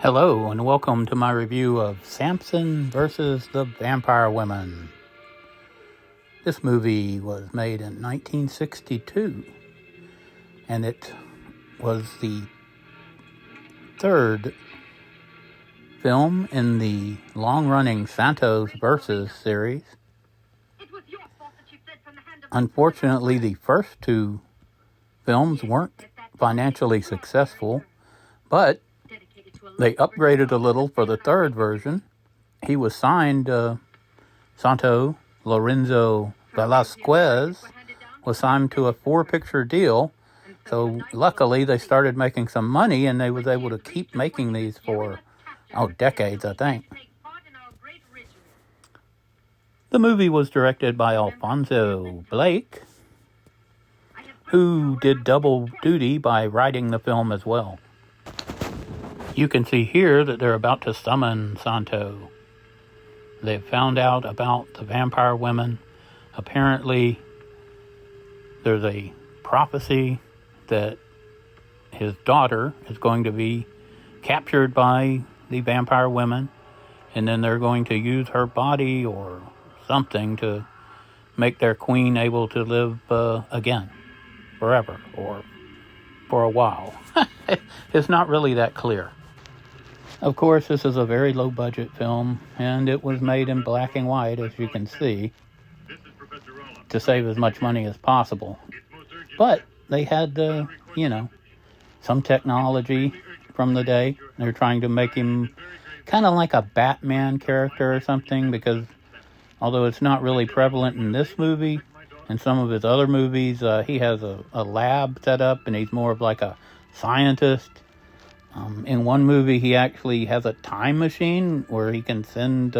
Hello and welcome to my review of Samson versus the Vampire Women. This movie was made in 1962 and it was the third film in the long-running Santos Versus series. Unfortunately, the first two films weren't financially successful, but they upgraded a little for the third version. He was signed, Santo Lorenzo Velasquez was signed to a 4-picture deal. So luckily they started making some money and they was able to keep making these for, decades, I think. The movie was directed by Alfonso Blake, who did double duty by writing the film as well. You can see here that they're about to summon Santo. They've found out about the vampire women. Apparently, there's a prophecy that his daughter is going to be captured by the vampire women, and then they're going to use her body or something to make their queen able to live again, forever, or for a while. It's not really that clear. Of course, this is a very low-budget film, and it was made in black and white, as you can see, to save as much money as possible. But they had, some technology from the day. They're trying to make him kind of like a Batman character or something, because although it's not really prevalent in this movie, in some of his other movies, he has a lab set up, and he's more of like a scientist. In one movie, he actually has a time machine where he can send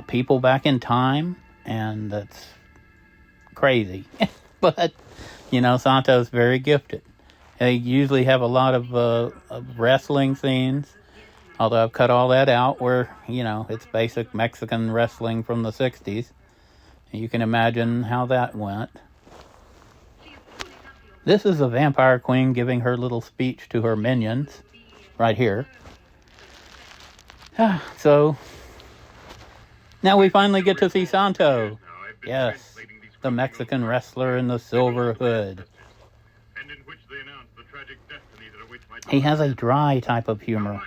people back in time, and that's crazy. But, Santo's very gifted. They usually have a lot of wrestling scenes, although I've cut all that out where, it's basic Mexican wrestling from the 60s. You can imagine how that went. This is a vampire queen giving her little speech to her minions, right here. So, now we finally get to see Santo. Yes, the Mexican wrestler in the silver hood. He has a dry type of humor.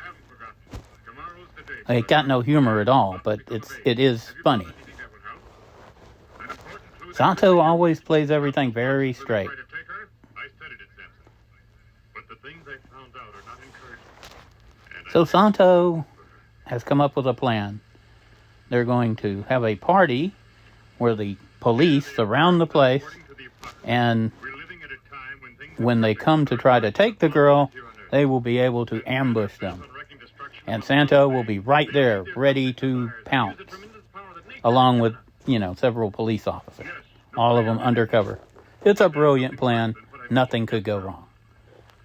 It got no humor at all, but it is funny. Santo always plays everything very straight. So Santo has come up with a plan. They're going to have a party where the police surround the place, and when they come to try to take the girl, they will be able to ambush them. And Santo will be right there, ready to pounce, along with, several police officers, all of them undercover. It's a brilliant plan. Nothing could go wrong.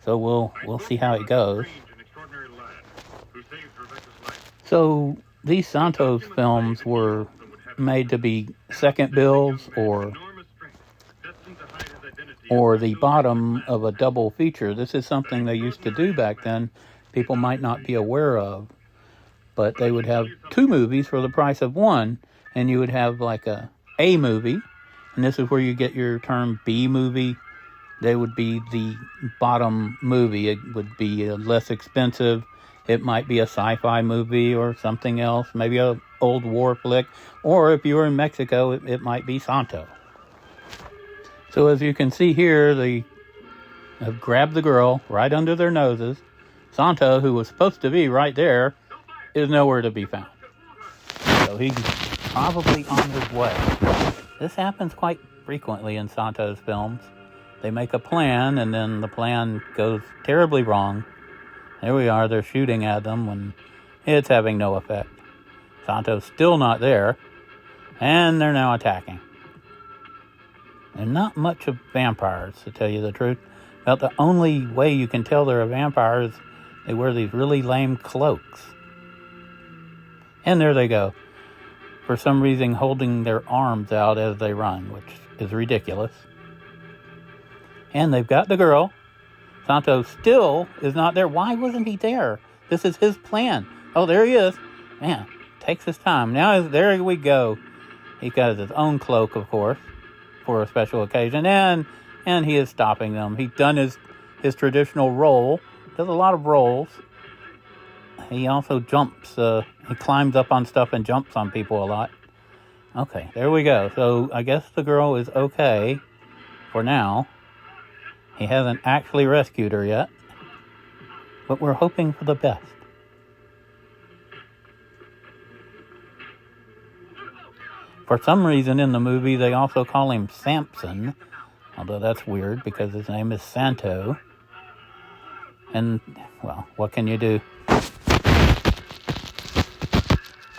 So we'll see how it goes. So these Santos films were made to be second bills or the bottom of a double feature. This is something they used to do back then. People might not be aware of, but they would have two movies for the price of one, and you would have like a movie, and this is where you get your term B movie. They would be the bottom movie. It would be less expensive. It might be a sci-fi movie or something else, maybe an old war flick, or if you were in Mexico, it might be Santo. So as you can see here, they have grabbed the girl right under their noses. Santo, who was supposed to be right there, is nowhere to be found. So he's probably on his way. This happens quite frequently in Santo's films. They make a plan, and then the plan goes terribly wrong. There we are, they're shooting at them when it's having no effect. Santo's still not there, and they're now attacking. They're not much of vampires, to tell you the truth. About the only way you can tell they're a vampire is they wear these really lame cloaks. And there they go. For some reason holding their arms out as they run, which is ridiculous. And they've got the girl. Santo still is not there. Why wasn't he there? This is his plan. Oh, there he is. Man, takes his time. Now, there we go. He got his own cloak, of course, for a special occasion, and he is stopping them. He's done his traditional roll. Does a lot of rolls. He also jumps. He climbs up on stuff and jumps on people a lot. Okay, there we go. So I guess the girl is okay for now. He hasn't actually rescued her yet, but we're hoping for the best. For some reason in the movie, they also call him Samson, although that's weird because his name is Santo. And, well, what can you do?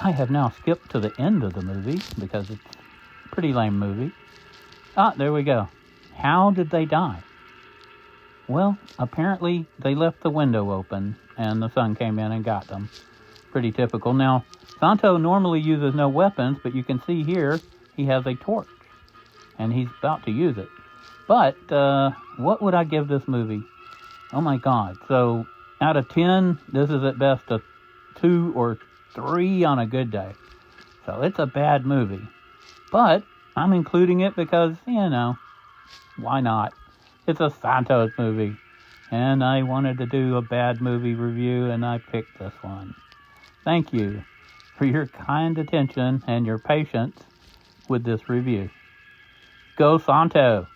I have now skipped to the end of the movie because it's a pretty lame movie. Ah, there we go. How did they die? Well, apparently they left the window open and the sun came in and got them. Pretty typical. Now, Santo normally uses no weapons, but you can see here he has a torch and he's about to use it. But what would I give this movie? Oh my God. So out of 10, this is at best a 2 or 3 on a good day. So it's a bad movie. But I'm including it because, why not? It's a Santos movie. And I wanted to do a bad movie review and I picked this one. Thank you for your kind attention and your patience with this review. Go Santo!